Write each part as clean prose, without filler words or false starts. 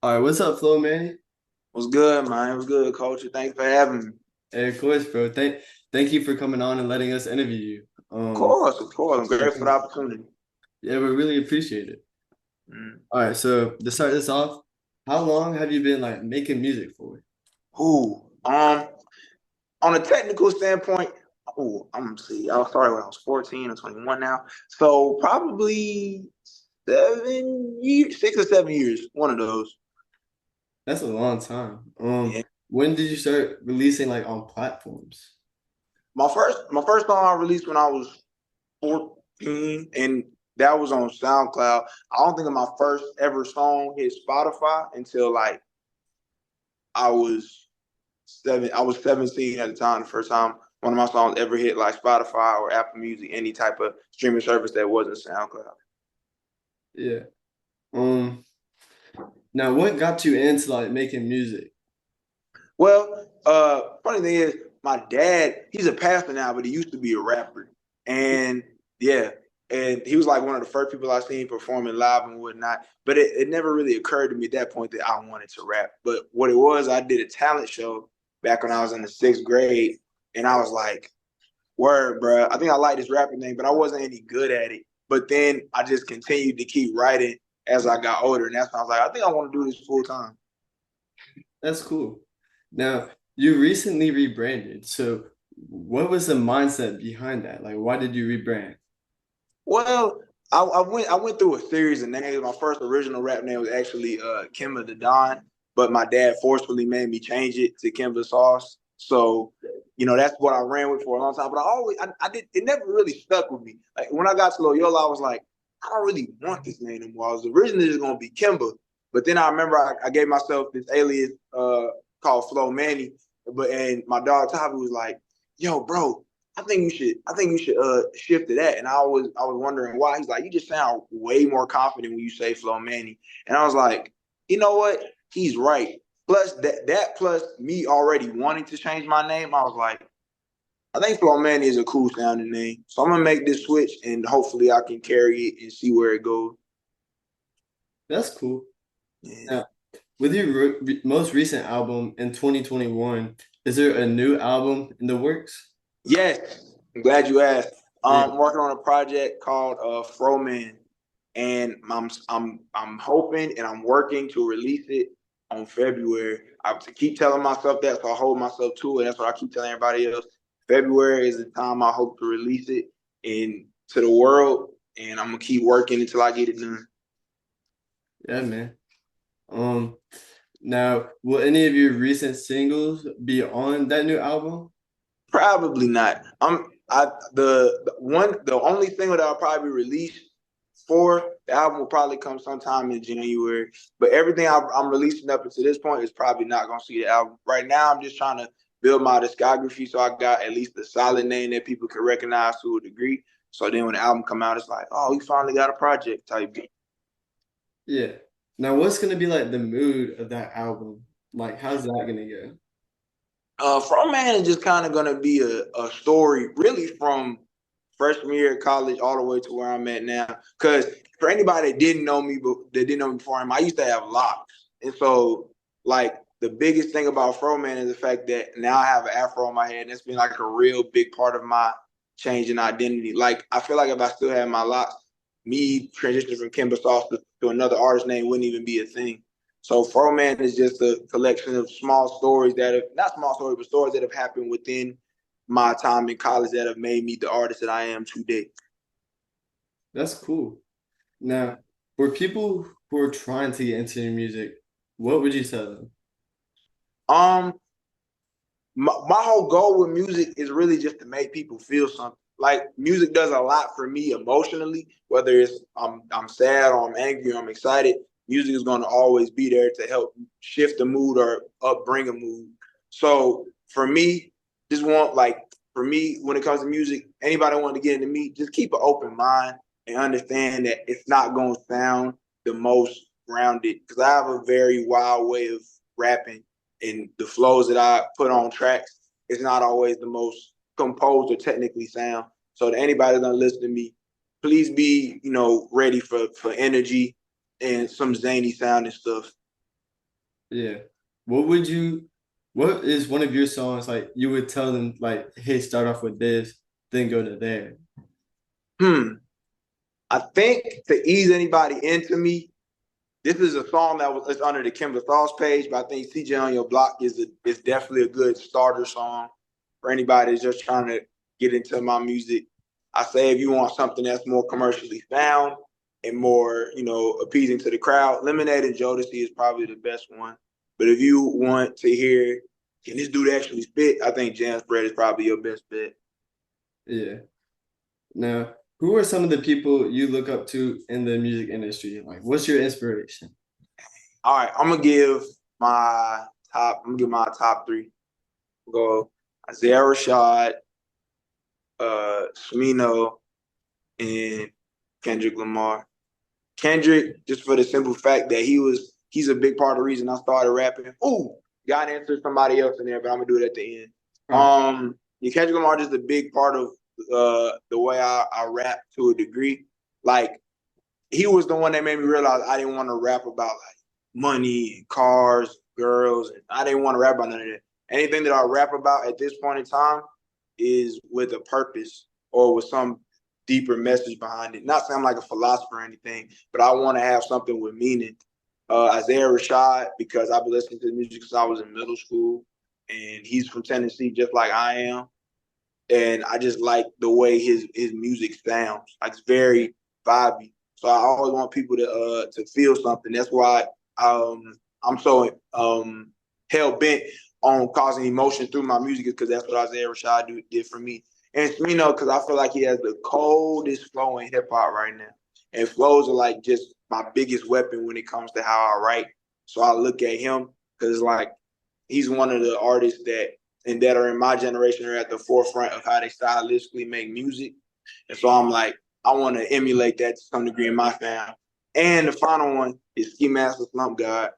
All right, what's up, Flo Manny? What's good, man? What's good, Culture? Thanks for having me. Hey, of course, bro. Thank you for coming on and letting us interview you. Of course. I'm grateful for the opportunity. Yeah, we really appreciate it. Mm. All right, so to start this off, how long have you been like making music for? Ooh, on a technical standpoint, I'm gonna see. I started when I was 14 or 21 now, so probably 7 years, 6 or 7 years, one of those. That's a long time. Yeah. When did you start releasing like on platforms? My first song I released when I was 14, and that was on SoundCloud. I don't think my first ever song hit Spotify until like I was I was 17 at the time, the first time one of my songs ever hit like Spotify or Apple Music, any type of streaming service that wasn't SoundCloud. Yeah. Um, Now what got you into like making music? Well, funny thing is, my dad, he's a pastor now, but he used to be a rapper. And yeah, and he was like one of the first people I seen performing live and whatnot. But it never really occurred to me at that point that I wanted to rap. But what it was, I did a talent show back when I was in the sixth grade, and I was like, word, bro. I think I like this rapping thing, but I wasn't any good at it. But then I just continued to keep writing as I got older, and that's when I was like, I think I want to do this full time. That's cool. Now, you recently rebranded. So what was the mindset behind that? Like, why did you rebrand? Well, I went through a series of names. My first original rap name was actually Kimba the Don, but my dad forcefully made me change it to Kimba Sauce. So, that's what I ran with for a long time. But I did it never really stuck with me. Like when I got to Loyola, I was like, I don't really want this name anymore. I was originally just gonna be Kimba, but then I remember I gave myself this alias called Flow Manny. And my dog Tavi was like, "Yo, bro, I think you should shift to that." And I was wondering why. He's like, you just sound way more confident when you say Flo Manny. And I was like, you know what? He's right. Plus that plus me already wanting to change my name, I was like, I think Flo Manny is a cool sounding name. So I'm gonna make this switch and hopefully I can carry it and see where it goes. That's cool. Yeah. Now, with your most recent album in 2021, is there a new album in the works? Yes, I'm glad you asked. Yeah, I'm working on a project called Froman, and I'm hoping and I'm working to release it on February. I have to keep telling myself that, so I hold myself to it. That's what I keep telling everybody else. February is the time I hope to release it in to the world, and I'm gonna keep working until I get it done. yeah, man. Um, Now, will any of your recent singles be on that new album? Probably not. The only single that I'll probably release for the album will probably come sometime in January. But everything I'm releasing up until this point is probably not gonna see the album. Right now, I'm just trying to build my discography so I got at least a solid name that people can recognize to a degree. So then when the album come out, it's like, oh, we finally got a project type beat. Yeah. Now, what's gonna be like the mood of that album? Like, how's that gonna go? From Man is just kind of gonna be a story, really from freshman year of college all the way to where I'm at now. Because for anybody that didn't know me, but that didn't know me before him, I used to have locks, and so like the biggest thing about Fro Man is the fact that now I have an afro on my head, and it's been like a real big part of my change in identity. Like I feel like if I still had my locks, me transitioning from Kimber Sauce to another artist name wouldn't even be a thing. So Fro Man is just a collection of small stories that have not small stories, but stories that have happened within my time in college that have made me the artist that I am today. That's cool. Now, for people who are trying to get into your music, what would you tell them? Um, my whole goal with music is really just to make people feel something. Like music does a lot for me emotionally, whether it's I'm sad or I'm angry or I'm excited. Music is going to always be there to help shift the mood or upbring a mood. So for me, just want like for me when it comes to music, anybody want to get into me, just keep an open mind and understand that it's not going to sound the most grounded because I have a very wild way of rapping and the flows that I put on tracks is not always the most composed or technically sound. So to anybody that's gonna listen to me, please be, ready for energy and some zany sound and stuff. Yeah. What would you, what is one of your songs like you would tell them like, hey, start off with this, then go to there? Hmm. I think to ease anybody into me, this is a song that was it's under the Kimber Thoughts page, but I think CJ on Your Block is definitely a good starter song for anybody that's just trying to get into my music. I say if you want something that's more commercially sound and more, appeasing to the crowd, Lemonade and Jodeci is probably the best one. But if you want to hear, can this dude actually spit? I think Jam Spread is probably your best bet. Yeah. Now, who are some of the people you look up to in the music industry? Like, what's your inspiration? All right, I'm gonna give my top three. Go Isaiah Rashad, Smino, and Kendrick Lamar. Kendrick, just for the simple fact that he's a big part of the reason I started rapping. Ooh, got to answer somebody else in there, but I'm gonna do it at the end. All right. Yeah, Kendrick Lamar is a big part of the way I rap to a degree. Like he was the one that made me realize I didn't want to rap about like money and cars, girls, and I didn't want to rap about none of that. Anything that I rap about at this point in time is with a purpose or with some deeper message behind it. Not saying I'm like a philosopher or anything, but I want to have something with meaning. Isaiah Rashad, because I've been listening to music since I was in middle school, and he's from Tennessee, just like I am. And I just like the way his music sounds. Like it's very vibey. So I always want people to feel something. That's why I'm so hell bent on causing emotion through my music, because that's what Isaiah Rashad did for me. And because I feel like he has the coldest flow in hip hop right now. And flows are like just my biggest weapon when it comes to how I write. So I look at him because like he's one of the artists that are in my generation are at the forefront of how they stylistically make music. And so I'm like, I want to emulate that to some degree in my fam. And the final one is Ski Master Slump God,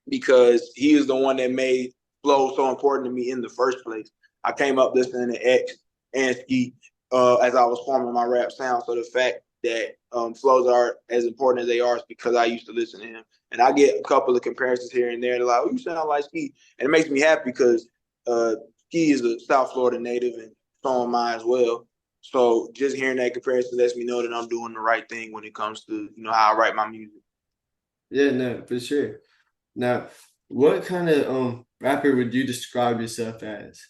because he is the one that made flow so important to me in the first place. I came up listening to X and Ski as I was forming my rap sound. So the fact that flows are as important as they are is because I used to listen to him. And I get a couple of comparisons here and there. They're like, oh, you sound like Ski. And it makes me happy because Ski is a South Florida native and so am I as well. So just hearing that comparison lets me know that I'm doing the right thing when it comes to, how I write my music. Yeah, no, for sure. Now, what kind of rapper would you describe yourself as?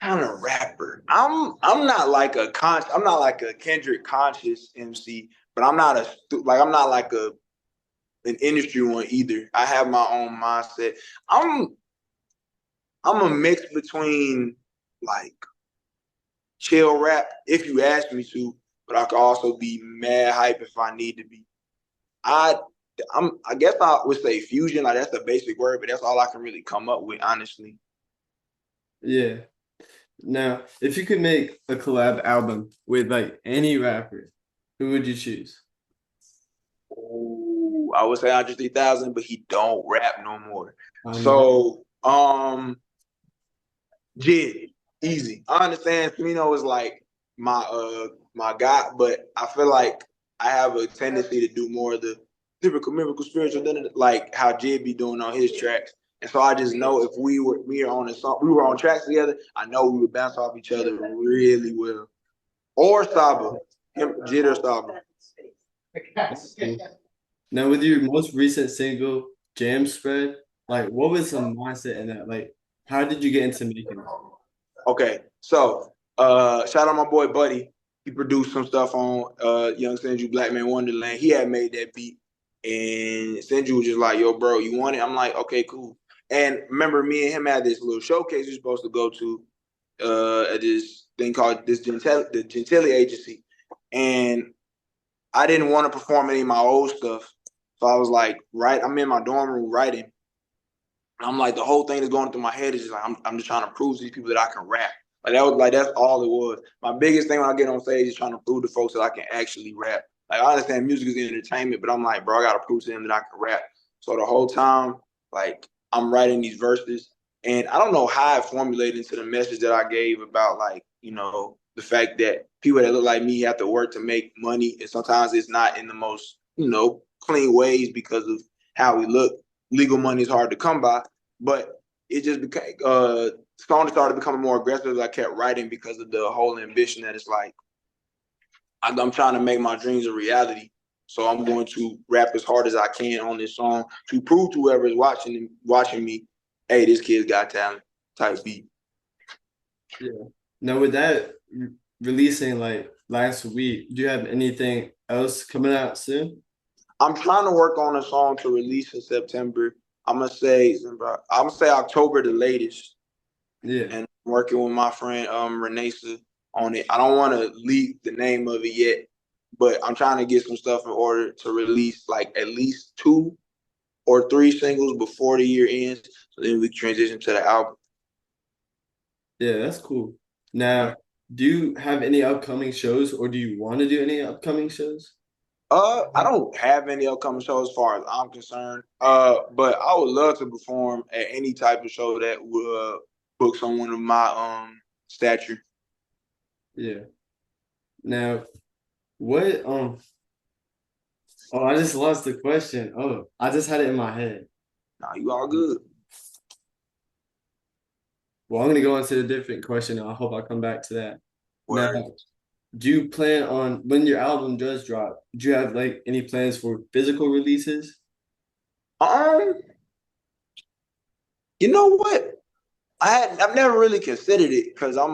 Kind of rapper. I'm not like a Kendrick conscious MC, but I'm not like an industry one either. I have my own mindset. I'm I'm a mix between like chill rap if you ask me to, but I could also be mad hype if I need to be. I I guess I would say fusion, like that's the basic word, but that's all I can really come up with, honestly. Yeah. Now, if you could make a collab album with like any rapper, who would you choose? Ooh, I would say 103,000, but he don't rap no more. I know. So, Jid, easy. I understand Smino is like my guy, but I feel like I have a tendency to do more of the typical miracle spiritual than like how Jid be doing on his tracks. And so I just know if we are on a song, we were on tracks together, I know we would bounce off each other really well. Or Saba, him, Jid or Saba. That's cool. Now, with your most recent single, Jam Spread, like what was the mindset in that? Like, how did you get into making it? Okay, so shout out my boy Buddy. He produced some stuff on Young Senju Black Man Wonderland. He had made that beat, and Senju was just like, "Yo, bro, you want it?" I'm like, "Okay, cool." And remember, me and him had this little showcase we were supposed to go to at this thing called the Gentilly Agency, and I didn't want to perform any of my old stuff, so I was like, "Right, I'm in my dorm room writing." I'm like, the whole thing that's going through my head is just like I'm just trying to prove to these people that I can rap. That's all it was. My biggest thing when I get on stage is trying to prove to folks that I can actually rap. Like I understand music is entertainment, but I'm like, bro, I gotta prove to them that I can rap. So the whole time, like I'm writing these verses, and I don't know how I formulated into the message that I gave about like, the fact that people that look like me have to work to make money, and sometimes it's not in the most, clean ways because of how we look. legal money is hard to come by. But it just became songs started becoming more aggressive as I kept writing because of the whole ambition that it's like I'm trying to make my dreams a reality. So I'm going to rap as hard as I can on this song to prove to whoever is watching me, hey, this kid's got talent type beat. Yeah. Now with that releasing like last week, do you have anything else coming out soon? I'm trying to work on a song to release in September. I'm gonna say October the latest, Yeah. and I'm working with my friend Renesa on it. I don't want to leak the name of it yet, but I'm trying to get some stuff in order to release like at least 2 or 3 singles before the year ends, so then we can transition to the album. Yeah, that's cool. Now, do you have any upcoming shows or do you want to do any upcoming shows? I don't have any upcoming shows as far as I'm concerned. But I would love to perform at any type of show that would book someone of my stature. Yeah. Now, what oh, I just lost the question. Oh, I just had it in my head. Nah, you all good. Well, I'm gonna go into a different question. I hope I come back to that. Now, Word. do you plan on when your album does drop, do you have like any plans for physical releases? Um, you know what? I've never really considered it because I've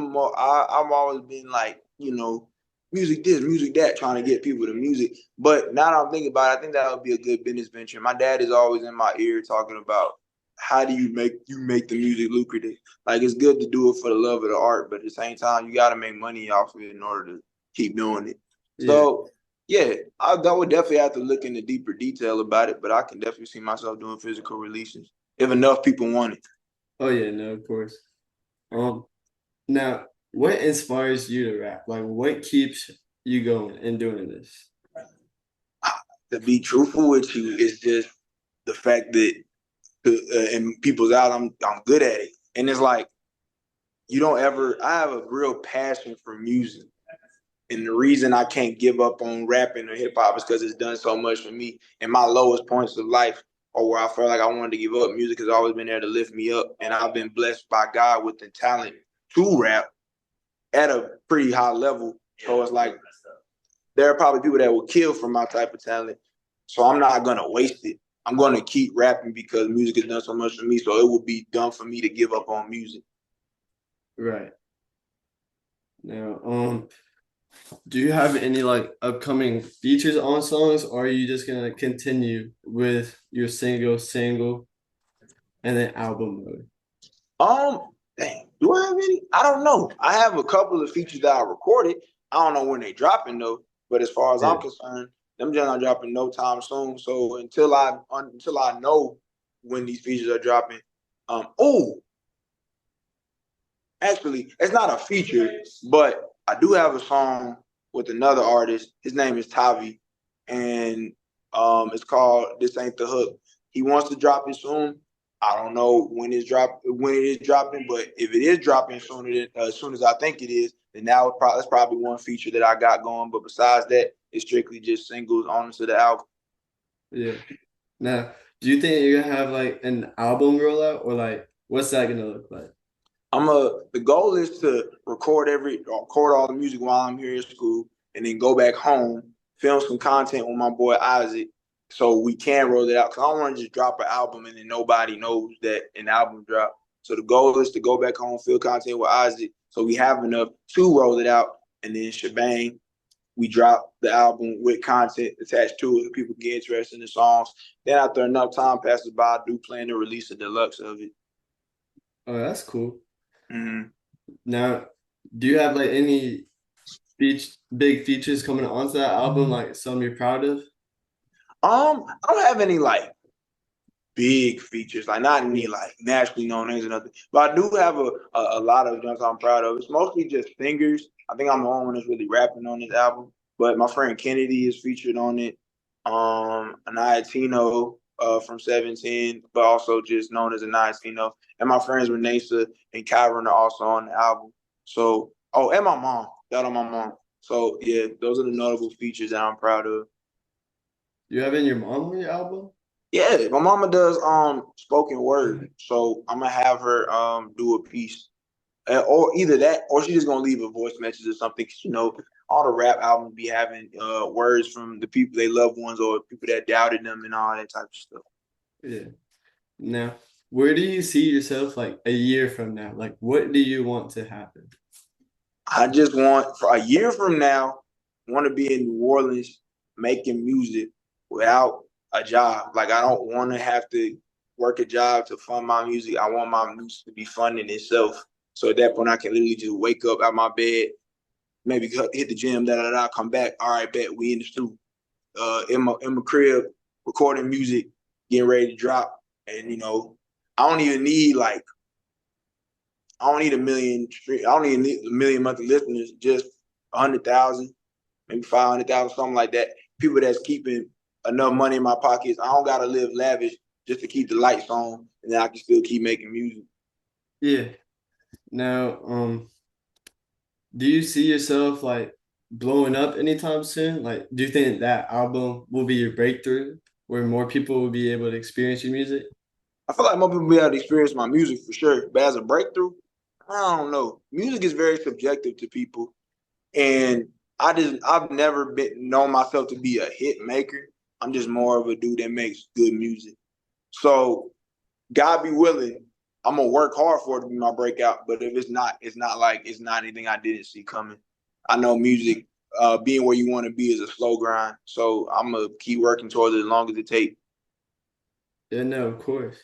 always been like, music this, music that, trying to get people to music. But now that I'm thinking about it, I think that would be a good business venture. My dad is always in my ear talking about how do you make the music lucrative. Like it's good to do it for the love of the art, but at the same time, you got to make money off of it in order to keep doing it. Yeah. So yeah, I would definitely have to look into deeper detail about it, but I can definitely see myself doing physical releases if enough people want it. Oh yeah, no, of course. Um, Now, what inspires you to rap? Like, what keeps you going and doing this? To be truthful with you, it's just the fact that in people's eyes, I'm good at it, and it's like you don't ever. I have a real passion for music, and the reason I can't give up on rapping or hip hop is because it's done so much for me. In my lowest points of life, or where I felt like I wanted to give up, music has always been there to lift me up, and I've been blessed by God with the talent to rap at a pretty high level. So it's like there are probably people that will kill for my type of talent. So I'm not gonna waste it. I'm gonna keep rapping because music has done so much for me. So it would be dumb for me to give up on music. Right. Now, do you have any like upcoming features on songs, or are you just gonna continue with your single, and then album mode? Um, Dang, do I have any? I don't know. I have a couple of features that I recorded. I don't know when they dropping though. But as far as Yeah. I'm concerned, them just not dropping no time soon. So until I know when these features are dropping, oh, actually, it's not a feature, but I do have a song with another artist. His name is Tavi, and it's called "This Ain't the Hook." He wants to drop it soon. I don't know when it is dropping, but if it is dropping sooner than as soon as I think it is, then that's probably one feature that I got going. But besides that, it's strictly just singles onto the album. Yeah. Now, do you think you're gonna have like an album rollout, or like what's that gonna look like? The goal is to record all the music while I'm here at school, and then go back home, film some content with my boy Isaac, so we can roll it out. Cause I don't want to just drop an album and then nobody knows that an album dropped. So the goal is to go back home, film content with Isaac, so we have enough to roll it out, and then shebang, we drop the album with content attached to it, so people get interested in the songs. Then after enough time passes by, I do plan to release a deluxe of it. Oh, that's cool. Mm-hmm. Now, do you have like any big features coming onto that album, like some you're proud of? I don't have any like big features, like not any like nationally known names or nothing. But I do have a lot of joints I'm proud of. It's mostly just singers. I think I'm the only one that's really rapping on this album. But my friend Kennedy is featured on it. Anaya Tino from 17, but also just known as Anaya Tino. And my friends Renesa and Kyron are also on the album. So, oh, and my mom. Shout out my mom. So yeah, those are the notable features that I'm proud of. You having your mom on your album? Yeah, my mama does spoken word, so I'm gonna have her do a piece, or either that, or she's just gonna leave a voice message or something. 'Cause, all the rap albums be having words from the people they loved ones or people that doubted them and all that type of stuff. Yeah. Now, where do you see yourself like a year from now? Like, what do you want to happen? I just want for a year from now, want to be in New Orleans making music without a job. Like I don't want to have to work a job to fund my music. I want my music to be funding itself. So at that point, I can literally just wake up out my bed, maybe hit the gym, come back. All right, bet we in the studio, in my crib, recording music, getting ready to drop, and I don't even need like I don't need a million. I don't even need a million monthly listeners. Just 100,000, maybe 500,000, something like that. People that's keeping enough money in my pockets. I don't gotta live lavish just to keep the lights on, and then I can still keep making music. Yeah. Now, do you see yourself like blowing up anytime soon? Like, do you think that album will be your breakthrough where more people will be able to experience your music? I feel like more people be able to experience my music for sure, but as a breakthrough, I don't know. Music is very subjective to people, and I've never been known myself to be a hit maker. I'm just more of a dude that makes good music. So God be willing, I'm gonna work hard for it to be my breakout. But if it's not anything I didn't see coming. I know music, being where you want to be is a slow grind. So I'm gonna keep working towards it as long as it takes. Yeah, no, of course.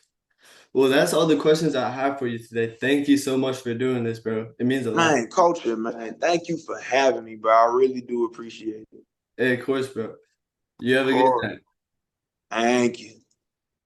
Well, that's all the questions I have for you today. Thank you so much for doing this, bro. It means a lot. Man, culture, man. Thank you for having me, bro. I really do appreciate it. Hey, of course, bro. You Of have a good course. night. Thank you.